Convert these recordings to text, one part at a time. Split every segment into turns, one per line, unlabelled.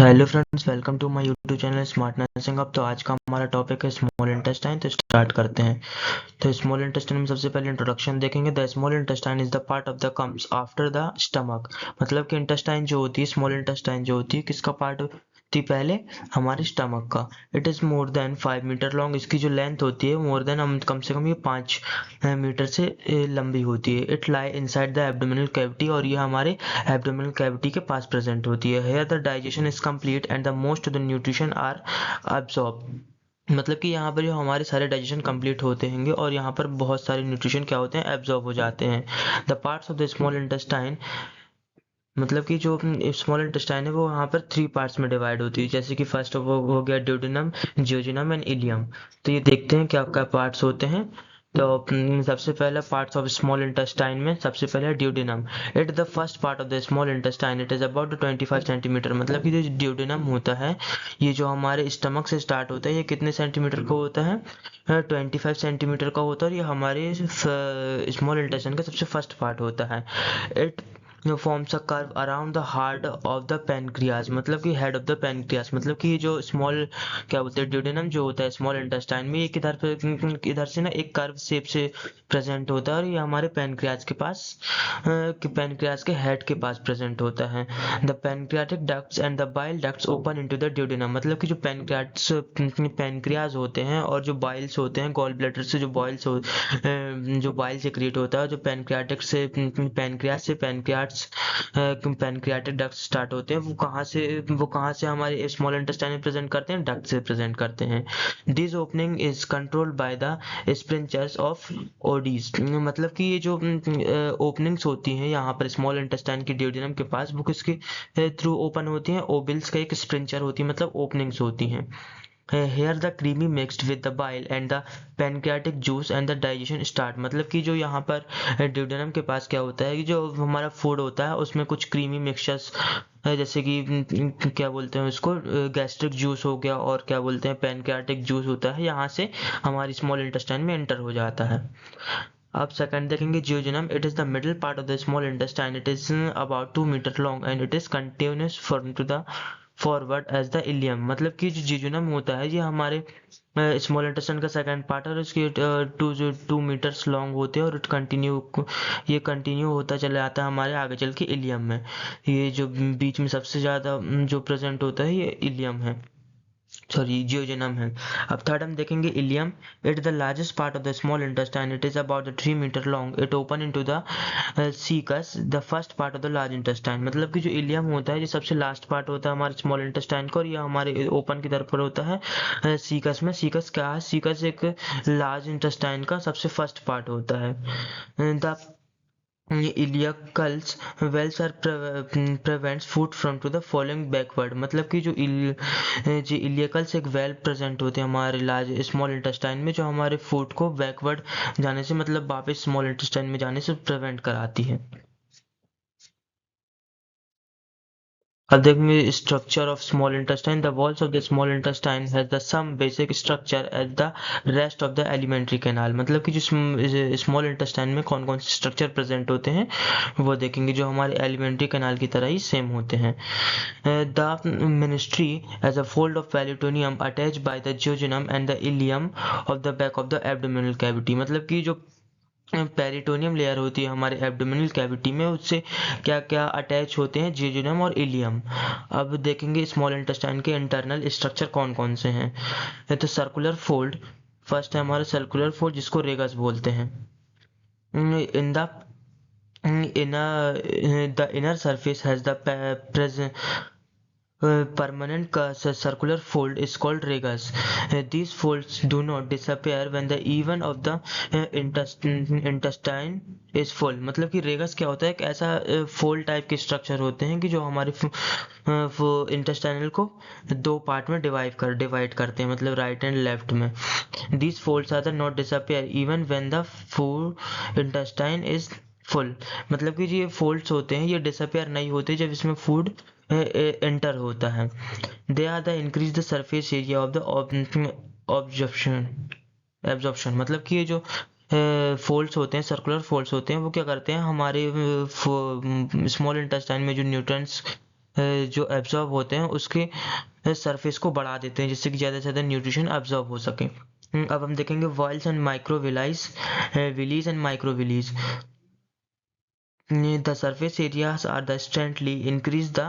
Hello friends, welcome to my YouTube channel smart nursing. अब तो आज का हमारा टॉपिक है स्मॉल इंटेस्टाइन। तो स्टार्ट करते हैं। तो स्मॉल इंटेस्टाइन में सबसे पहले इंट्रोडक्शन देखेंगे। The small intestine is the part of the comes after the stomach. मतलब कि इंटेस्टाइन जो होती है, स्मॉल इंटेस्टाइन जो होती है, किसका पार्ट थी पहले? हमारे स्टमक का। It is more than 5 metre long. इसकी जो लेंथ होती है मोर देन, हम कम से कम ये 5 मीटर से लंबी होती है। It lie inside the abdominal cavity, और ये हमारे एब्डोमिनल कैविटी के पास प्रेजेंट होती है। Here the digestion is complete and the most of the nutrition are absorb. मतलब कि यहाँ पर जो हमारे सारे डाइजेशन कंप्लीट होते हैं और यहाँ पर बहुत सारे न्यूट्रिशन क्या होते हैं, एब्जॉर्ब हो जाते हैं। The parts of the small intestine, मतलब कि जो स्मॉल इंटेस्टाइन है वो यहाँ पर 3 पार्ट्स में डिवाइड होती है। जैसे कि फर्स्ट वो हो गया ड्यूडेनम, जियोजेनम एंड इलियम। तो ये देखते हैं क्या क्या पार्ट्स होते हैं। तो सबसे पहला पार्ट्स ऑफ स्मॉल इंटेस्टाइन में सबसे पहले duodenum. It the first part of the small intestine. It is about 25 centimetre. मतलब कि जो ड्यूडेनम होता है, ये जो हमारे स्टमक से स्टार्ट होता है, ये कितने सेंटीमीटर का होता है? 25 सेंटीमीटर का होता है। और ये हमारे स्मॉल इंटेस्टाइन का सबसे फर्स्ट पार्ट होता है। It forms a curve around the heart of the pancreas. मतलब कि हेड ऑफ द पेनक्रियाज। मतलब कि ये जो स्मॉल क्या बोलते हैं, ड्यूडेनम जो होता है स्मॉल इंटेस्टाइन में, ये इधर से ना एक कर्व शेप से प्रेजेंट होता है, और ये हमारे पेनक्रियाज के पास पेनक्रियाज के हेड के पास प्रेजेंट होता है। The pancreatic ducts and the bile ducts open into the duodenum. मतलब कि जो पेनक्रियाज होते हैं और जो बाइल्स होते हैं, गॉल ब्लैडर से जो बाइल सेक्रेट होता है, जो पेनक्रियाटिक से पेनक्रियाज से पेनक्रियाटिक डक्ट स्टार्ट होते हैं, वो कहाँ से हमारे स्मॉल इंटेस्टाइन में प्रेजेंट करते हैं? डक्ट से प्रेजेंट करते हैं। This opening is controlled by the sphincters of Oddi. मतलब कि ये जो ओपनिंग्स होती हैं यहाँ पर स्मॉल इंटेस्टाइन की ड्यूडेनम के पास, वो किसके थ्रू ओपन होती हैं? ओबिल्स का एक स्प्रिंचर होती है, मतलब ओपनिंग्स होती हैं। Here the creamy mixed with the bile and the pancreatic juice and the digestion start। मतलब कि जो यहाँ पर ड्यूडेनम के पास क्या होता है कि जो हमारा फूड होता है उसमें कुछ क्रीमी मिक्सचर्स, जैसे कि क्या बोलते हैं उसको, गैस्ट्रिक जूस हो गया, और क्या बोलते हैं पैनक्रियाटिक जूस होता है, यहाँ से हमारी स्मॉल इंटेस्टाइन में एंटर हो जाता है। अब सेकंड देखेंगे jejunum. It is the middle part of the small intestine. It is about 2 metre long and it is continuous form to the forward as the ileum. मतलब कि जो जियोजेनम होता है ये हमारे स्मॉल इंटेस्टाइन का सेकंड पार्ट है, और इसके 2 मीटर्स लॉन्ग होते हैं, और ये कंटिन्यू होता चला जाता है हमारे आगे चल के इलियम में। ये जो बीच में सबसे ज़्यादा जो प्रेजेंट होता है ये इलियम है, सॉरी जियोजेनम है। अब थर्ड हम देखेंगे ileum. It the largest part of the small intestine. It is about 3 metre long. It open into the सीकस, the first part of the large intestine. मतलब कि जो इलियम होता है ये सबसे लास्ट पार्ट होता है हमारे स्मॉल इंटेस्टाइन का, और ये हमारे ओपन की तरफ पर होता है सीकस में। सीकस क्या है? सीकस एक लार्ज इंटेस्टाइन का सबसे फर्स्ट पार्ट होता है। The ileocaecal valves are prevents food from to the falling backward। मतलब कि जो इलियकल्स एक वेल प्रेजेंट होते हैं हमारे लार्ज स्मॉल इंटेस्टाइन में, जो हमारे फूड को बैकवर्ड जाने से, मतलब वापस स्मॉल इंटेस्टाइन में जाने से प्रिवेंट कराती है। अब देखेंगे structure of small intestine. The walls of the small intestine has the some basic structure as the rest of the alimentary canal. मतलब कि जो स्मॉल इंटेस्टाइन में कौन कौन से स्ट्रक्चर प्रेजेंट होते हैं वो देखेंगे, जो हमारे एलिमेंट्री कैनाल की तरह ही सेम होते हैं। The mesentery as a fold of peritoneum attach by the jejunum and the ileum of the back of the abdominal cavity. मतलब कि जो पेरिटोनियम लेयर होती है हमारे एब्डोमिनल कैविटी में, उससे क्या क्या अटैच होते हैं? जियोजेनम और इलियम। अब देखेंगे स्मॉल इंटेस्टाइन के इंटरनल स्ट्रक्चर कौन कौन से हैं। तो सर्कुलर फोल्ड फर्स्ट है हमारा, सर्कुलर फोल्ड जिसको रेगस बोलते हैं। In the inner surface has the permanent circular fold is called ragus. These folds do not disappear when the even of the intestine is full। मतलब कि रेगस क्या होता है? एक ऐसा फोल्ड टाइप के स्ट्रक्चर होते हैं कि जो हमारे इंटेस्टाइनल को 2 पार्ट में डिवाइड करते हैं, मतलब राइट एंड लेफ्ट में। These folds are the not disappear even when the full intestine is full. मतलब कि ये फोल्ड्स होते हैं ये डिसअपियर नहीं होते जब इसमें फूड एंटर होता है। They are the increase the surface area of the absorption. मतलब कि ये जो फोल्ड्स होते हैं, सर्कुलर फोल्ड्स होते हैं, वो क्या करते हैं? हमारे स्मॉल इंटेस्टाइन में जो न्यूट्रिएंट्स जो एब्जॉर्ब होते हैं उसके सरफेस को बढ़ा देते हैं, जिससे कि ज़्यादा से ज़्यादा न्यूट्रिशन एब्जॉर्ब हो सके। अब हम देखेंगे villi and microvilli, villi and microvilli. The surface areas are the strongly increase the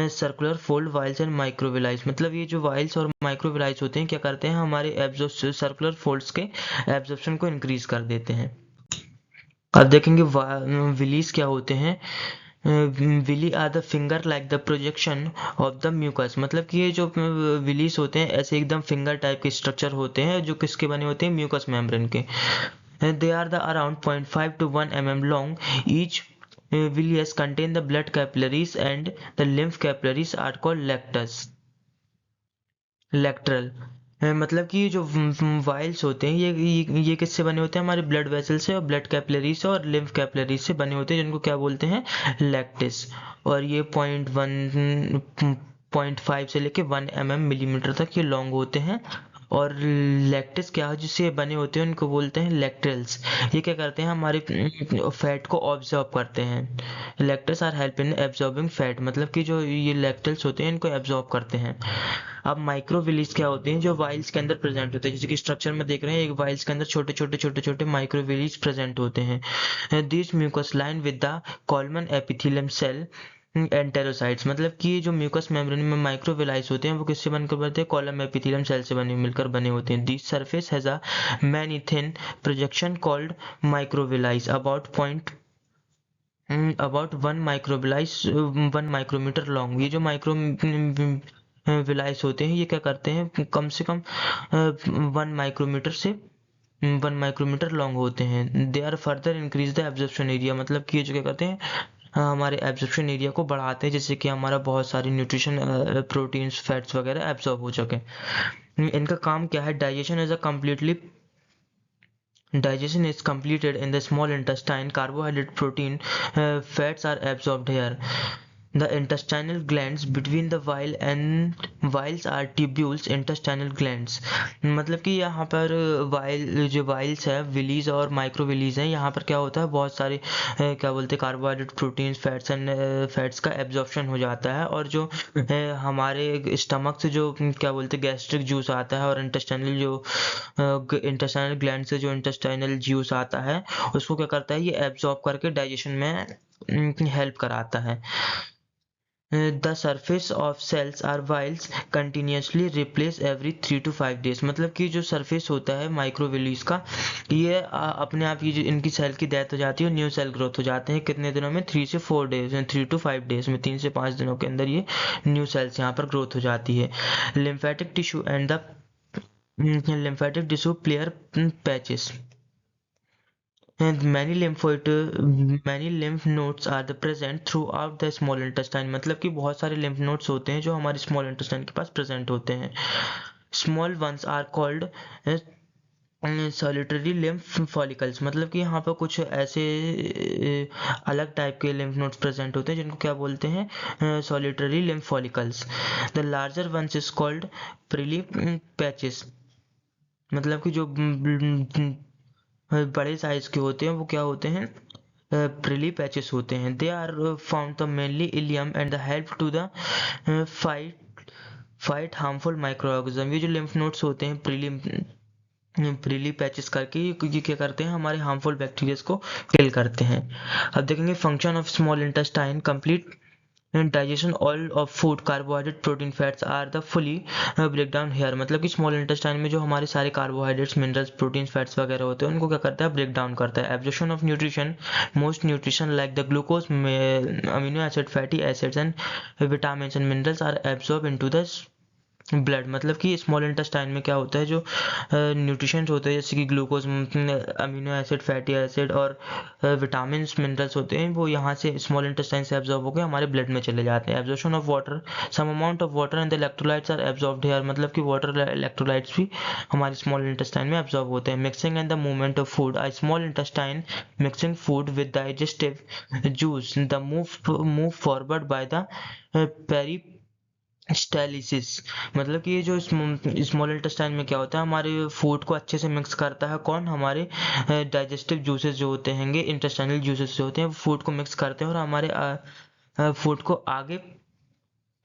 circular fold vials and microvilli। मतलब ये जो वाइल्स और माइक्रोविलाइज होते हैं क्या करते हैं, हमारे सर्कुलर फोल्ड्स के एब्जॉर्प्शन को इंक्रीज कर देते हैं। अब देखेंगे विलीज क्या होते हैं। Villi are the finger like the projection of the mucus. मतलब कि ये जो विलीज होते हैं ऐसे एकदम फिंगर टाइप के स्ट्रक्चर होते हैं जो किसके बने होते हैं, म्यूकस मेम्ब्रेन के। They are the around 0.5 to 1 mm long. Each villus contain the blood capillaries and the lymph capillaries are called lateral। मतलब कि ये जो वाइल्स होते हैं ये किससे बने होते हैं, हमारे ब्लड वेसल से और ब्लड कैपिलरी से और लिम्फ कैपिलरी से बने होते हैं, जिनको क्या बोलते हैं, लैक्टिस। और ये 0.5 से लेके 1 mm मिलीमीटर तक ये लॉन्ग होते हैं। और लैक्टिस क्या है, जिससे बने होते हैं उनको बोलते हैं लैक्ट्रल्स। ये क्या करते हैं, हमारे फैट को ऑब्जॉर्ब करते हैं। Lacteals are help in absorbing fat. मतलब कि जो ये लैक्टल्स होते हैं इनको एब्जॉर्ब करते हैं। अब माइक्रोविलीज क्या होते हैं, जो वाइल्स के अंदर प्रेजेंट होते हैं, जैसे कि स्ट्रक्चर में देख रहे हैं, एक वाइल्स के अंदर छोटे छोटे छोटे छोटे माइक्रोविलीज प्रेजेंट होते हैं। This mucus line with the columnar epithelium cell enterocytes. मतलब कि ये जो म्यूकस मेम्ब्रेन में माइक्रोविलाइज होते हैं वो किससे बनकर बनते हैं, कॉलम एपिथेलियम सेल से मिलकर बने होते हैं। This surface has a many thin projection called microvilli about 1 micrometre long. ये जो विलाइस होते हैं ये क्या करते हैं, कम से कम 1 माइक्रोमीटर लॉन्ग होते हैं। They are further increase the absorption area. मतलब कि ये जो क्या करते हैं, हमारे एब्जॉर्प्शन एरिया को बढ़ाते हैं, जिससे कि हमारा बहुत सारी न्यूट्रिशन, प्रोटीन्स, फैट्स वगैरह एब्जॉर्ब हो सके। इनका काम क्या है, Digestion is completed in the small intestine. Carbohydrate, protein, fats are absorbed here. The intestinal glands between the vials are tubules, intestinal glands। मतलब कि यहाँ पर वाइल्स है, विलीज और माइक्रोविलीज हैं, यहाँ पर क्या होता है, बहुत सारे क्या बोलते हैं, कार्बोहाइड्रेट, प्रोटीन्स, फैट्स का एब्जॉर्प्शन हो जाता है। और जो हमारे स्टमक से जो क्या बोलते हैं गैस्ट्रिक जूस आता है, और इंटेस्टाइनल ग्लैंड से जो इंटेस्टाइनल जूस आता है उसको क्या करता है, ये एब्जॉर्ब करके डाइजेशन में हेल्प कराता है। The surface of cells are vials continuously replace every 3 to 5 days। मतलब कि जो सरफेस होता है माइक्रोविलीज का, ये अपने आप ये जो इनकी सेल की डेथ हो जाती है और न्यू सेल ग्रोथ हो जाते हैं कितने दिनों में, 3 से 4 डेज, 3 to 5 डेज में, 3 से 5 दिनों के अंदर ये न्यू सेल्स यहाँ पर ग्रोथ हो जाती है। Lymphatic tissue and the lymphatic tissue player patches and many lymph nodes are the present throughout the small intestine। मतलब कि बहुत सारे lymph nodes होते हैं जो हमारे small intestine के पास present होते हैं। small ones are called solitary lymph follicles। मतलब कि यहाँ पर कुछ ऐसे अलग टाइप के lymph nodes present होते हैं जिनको क्या बोलते हैं, solitary lymph follicles। the larger ones is called Purley patches। मतलब कि जो बड़े साइज के होते हैं वो क्या होते हैं, प्रिली पैचेस होते हैं। They are found the mainly ileum and the help to the fight harmful micro organism. ये जो लिम्फ नोड्स होते हैं प्रिली पैचेस करके ये क्या करते हैं, हमारे हार्मफुल बैक्टीरियाज को किल करते हैं। अब देखेंगे function of small intestine, complete digestion all of food, carbohydrate, protein, fats are the fully break down here. मतलब कि स्मॉल इंटेस्टाइन में जो हमारे सारे कार्बोहाइड्रेट्स, मिनरल्स, प्रोटीन, फैट्स वगैरह होते हैं उनको क्या करता है, ब्रेक डाउन करता है। Absorption of nutrition, most nutrition like the glucose, amino acid, fatty acids and vitamin and minerals are absorb into the blood. मतलब कि स्मॉल इंटेस्टाइन में क्या होता है, जो न्यूट्रिशन होते हैं जैसे कि glucose, amino acid, fatty acid और विटामिन, मिनरल्स होते हैं, वो यहाँ से स्मॉल इंटेस्टाइन से एब्जॉर्ब होकर हमारे ब्लड में चले जाते हैं। Absorption of water, some amount of water and the electrolytes are absorbed here. मतलब कि वाटर, इलेक्ट्रोलाइट्स भी हमारे स्मॉल इंटेस्टाइन में एब्जॉर्ब होते हैं। Mixing and the movement of food, I small intestine mixing food with digestive juice, the move forward by the peristalsis. मतलब कि ये जो स्मॉल इंटेस्टाइन में क्या होता है, हमारे फूड को अच्छे से मिक्स करता है, कौन, हमारे डाइजेस्टिव जूसेस जो होते हैं, इंटेस्टाइनल जूसेस जो होते हैं, फूड को मिक्स करते हैं और हमारे फूड को आगे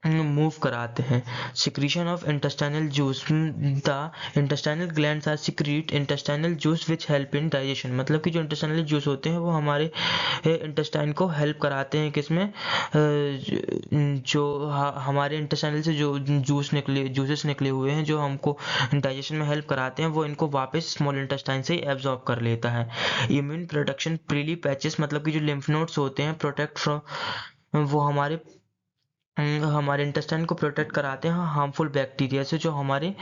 मूव कराते हैं। Secretion of intestinal juice, the intestinal glands are secrete intestinal juice which help in digestion. मतलब कि जो इंटेस्टाइनल जूस होते हैं वो हमारे इंटेस्टाइन को हेल्प कराते हैं किसमें, जो हमारे इंटेस्टाइनल से जो जूसेस निकले हुए हैं जो हमको डाइजेशन में हेल्प कराते हैं, वो इनको वापस स्मॉल इंटेस्टाइन से एब्जॉर्ब कर लेता है। इम्यून प्रोटेक्शन प्रीली पैचेस, मतलब कि जो लिम्फ नोड्स होते हैं प्रोटेक्ट फ्रॉम, वो हमारे इंटेस्टाइन को प्रोटेक्ट कराते हैं हार्मफुल बैक्टीरिया से जो हमारे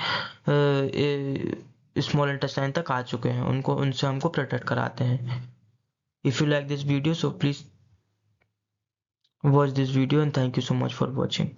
स्मॉल इंटेस्टाइन तक आ चुके हैं, उनसे हमको प्रोटेक्ट कराते हैं। If you like this video, so please watch this video and thank you so much for watching.